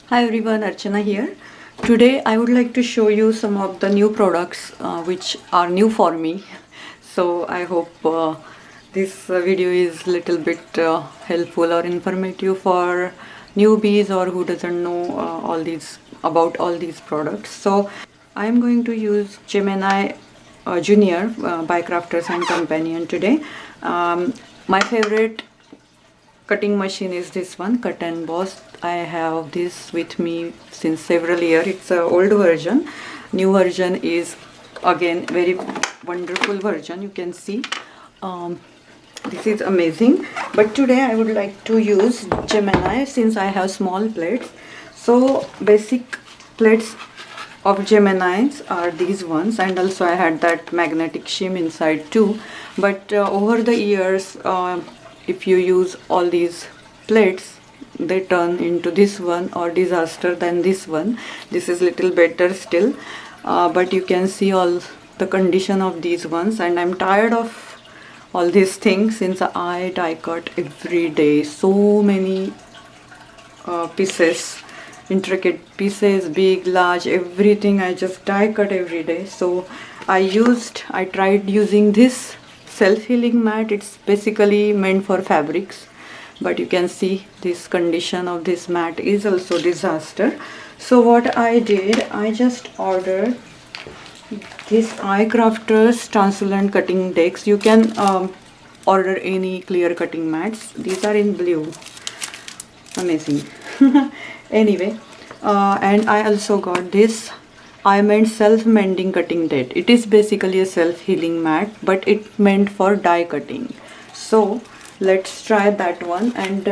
Hi everyone, Archana here. Today I would like to show you some of the new products which are new for me. So I hope this video is little bit helpful or informative for newbies or who doesn't know all these about all these products. So I am going to use Gemini Junior by Crafters and Companion today. My favorite cutting machine is this one, Cut and Boss. I have this with me since several years. It's a old version. New version is again very wonderful version. You can see this is amazing. But today I would like to use Gemini since I have small plates. So basic plates of Geminis are these ones, and also I had that magnetic shim inside too. But over the years, if you use all these plates, they turn into this one or disaster than this one. This is little better still, but you can see all the condition of these ones, and I'm tired of all these things since I die cut every day. So many pieces, intricate pieces, big, large, everything. I just die cut every day. So I tried using this self-healing mat. It's basically meant for fabrics, but you can see this condition of this mat is also disaster. So what I did, I just ordered this iCrafters translucent cutting decks. You can order any clear cutting mats. These are in blue. Amazing. Anyway, and I also got this I meant self-mending cutting dead. It is basically a self-healing mat, but it meant for die cutting. So let's try that one. And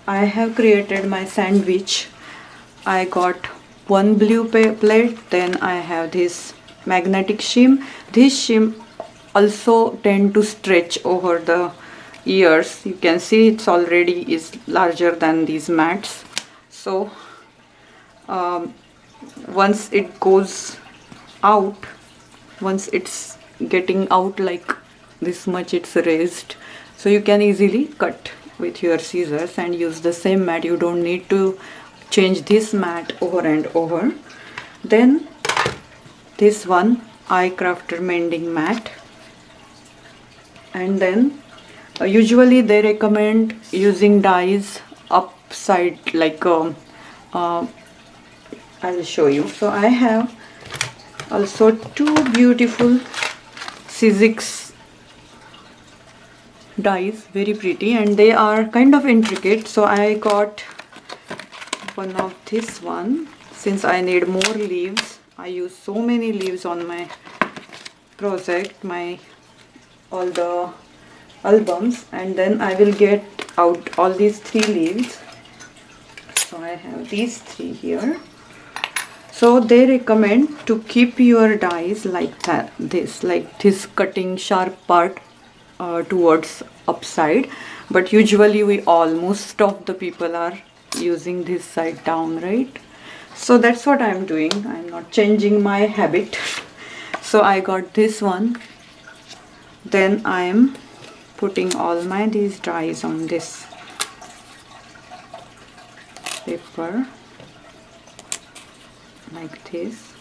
I have created my sandwich. I got one blue plate, then I have this magnetic shim. This shim also tend to stretch over the years. You can see it's already is larger than these mats. So once it goes out, once it's getting out like this much, it's raised, so you can easily cut with your scissors and use the same mat. You don't need to change this mat over and over. Then this one, iCrafter mending mat. And then usually they recommend using dies upside, like I'll show you. So I have also two beautiful Sizzix dies, very pretty, and they are kind of intricate. So I got one of this one since I need more leaves. I use so many leaves on my project, my all the albums, and then I will get out all these three leaves. So I have these three here. So they recommend to keep your dies like that, like this cutting sharp part towards upside, but usually most of the people are using this side down, right? So that's what I'm doing. I'm not changing my habit. So I got this one. Then I'm putting all these dies on this paper like this.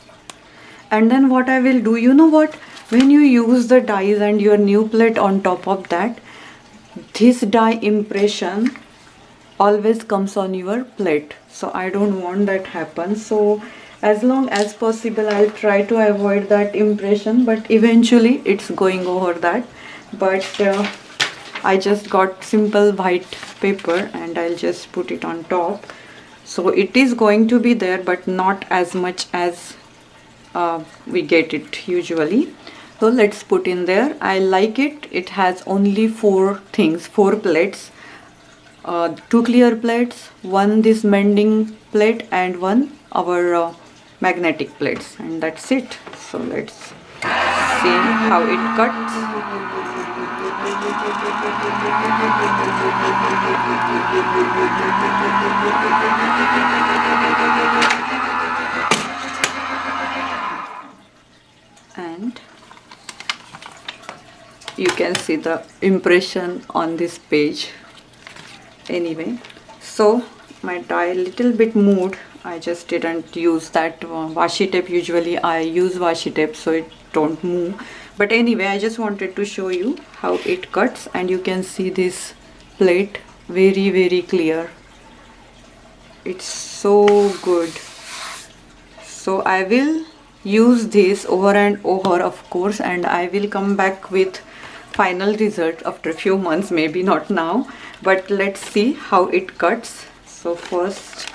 And then what I will do, you know what, when you use the dies and your new plate on top of that, this die impression always comes on your plate. So I don't want that happen. So as long as possible I'll try to avoid that impression, but eventually it's going over that. But I just got simple white paper and I'll just put it on top. So it is going to be there, but not as much as we get it usually. So let's put in there. I like it. It has only four plates. Two clear plates, one this mending plate, and one our magnetic plates, and that's it. So let's see how it cuts. And you can see the impression on this page. Anyway, so my die a little bit moved. I just didn't use that washi tape. Usually I use washi tape so it don't move. But anyway, I just wanted to show you how it cuts, and you can see this plate very clear. It's so good. So I will use this over and over, of course, and I will come back with final result after a few months, maybe not now, but let's see how it cuts. So first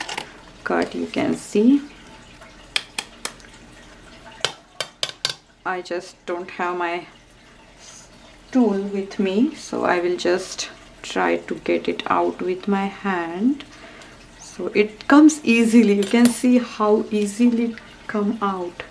cut, you can see I just don't have my tool with me, so I will just try to get it out with my hand. So it comes easily. You can see how easily it come out.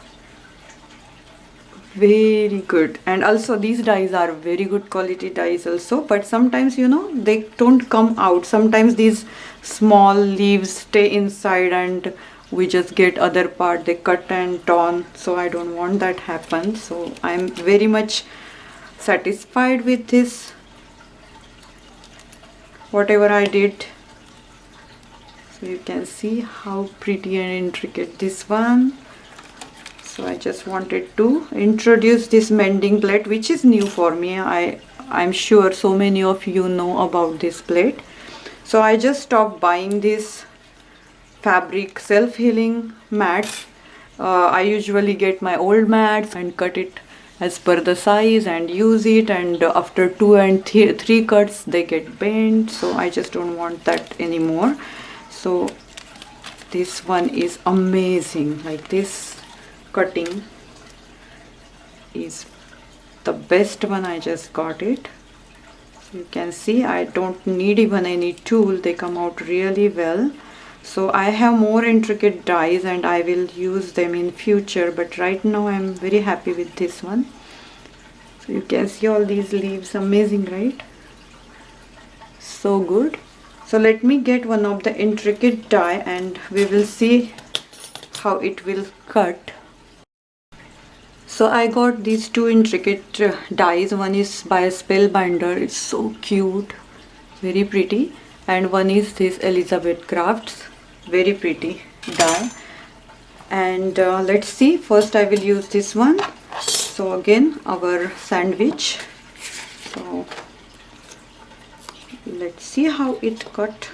Very good. And also these dies are very good quality dies also, but sometimes, you know, they don't come out. Sometimes these small leaves stay inside and we just get other part, they cut and torn. So I don't want that happen. So I'm very much satisfied with this, whatever I did. So you can see how pretty and intricate this one. So I just wanted to introduce this mending plate, which is new for me. I'm sure so many of you know about this plate. So I just stopped buying this fabric self-healing mats. I usually get my old mats and cut it as per the size and use it, and after 2 and 3 cuts they get bent. So I just don't want that anymore. So this one is amazing. Like, this cutting is the best one. I just got it. So you can see I don't need even any tool. They come out really well. So I have more intricate dies and I will use them in future, but right now I'm very happy with this one. So you can see all these leaves, amazing, right? So good. So let me get one of the intricate die and we will see how it will cut. So I got these two intricate dies. One is by Spellbinder. It's so cute, very pretty. And one is this Elizabeth Crafts, very pretty die. And let's see. First I will use this one. So again, our sandwich. So let's see how it cut.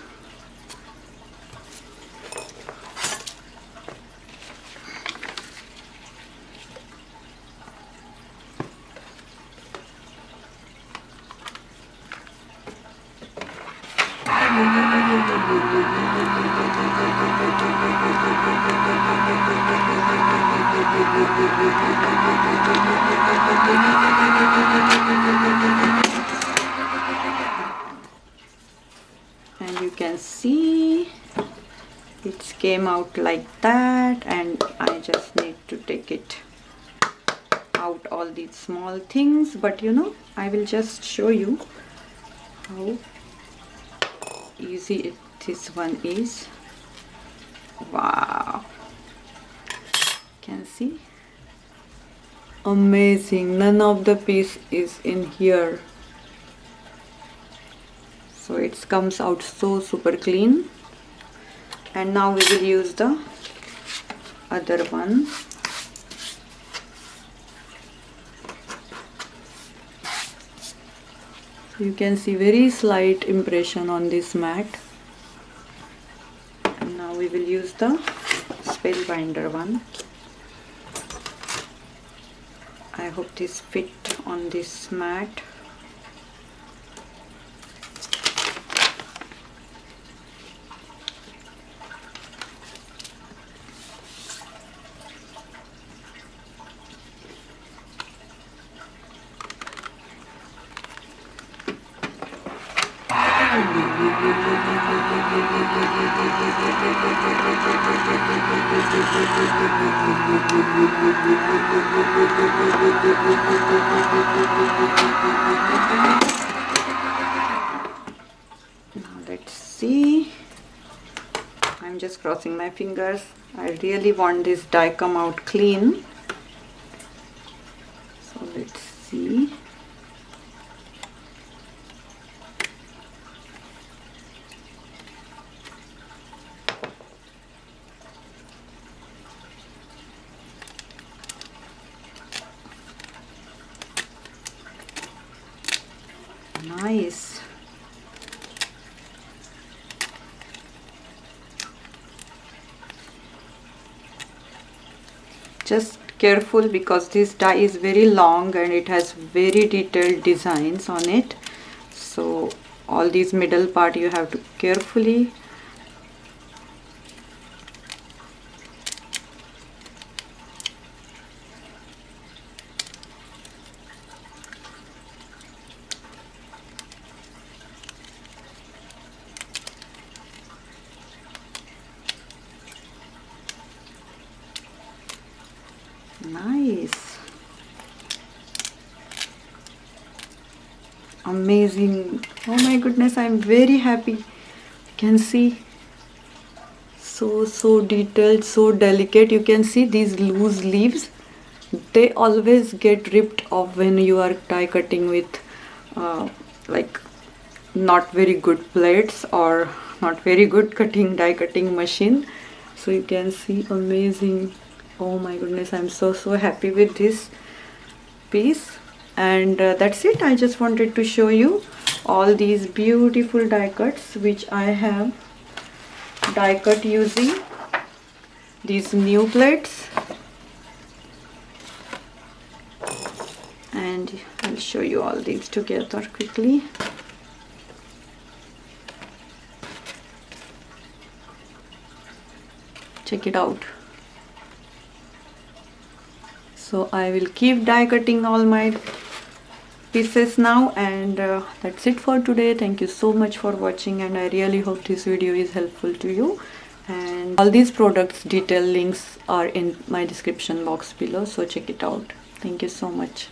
And you can see it came out like that, and I just need to take it out, all these small things, but you know, I will just show you how easy this one is. Wow, can see, amazing. None of the piece is in here, so it comes out so super clean. And now we will use the other one. So you can see very slight impression on this mat. And now we will use the Spellbinder one. I hope this fit on this mat. Now let's see. I'm just crossing my fingers. I really want this die come out clean. So let's see. just careful because this die is very long and it has very detailed designs on it. So all these middle part you have to carefully nice. Amazing. Oh my goodness, I'm very happy. You can see so detailed, so delicate. You can see these loose leaves, they always get ripped off when you are die cutting with like not very good plates or not very good cutting die cutting machine. So you can see amazing. Oh my goodness, I'm so happy with this piece. And that's it. I just wanted to show you all these beautiful die cuts which I have die cut using these new plates, and I'll show you all these together quickly. Check it out. So I will keep die cutting all my pieces now, and that's it for today. Thank you so much for watching, and I really hope this video is helpful to you. And all these products detail links are in my description box below, so check it out. Thank you so much.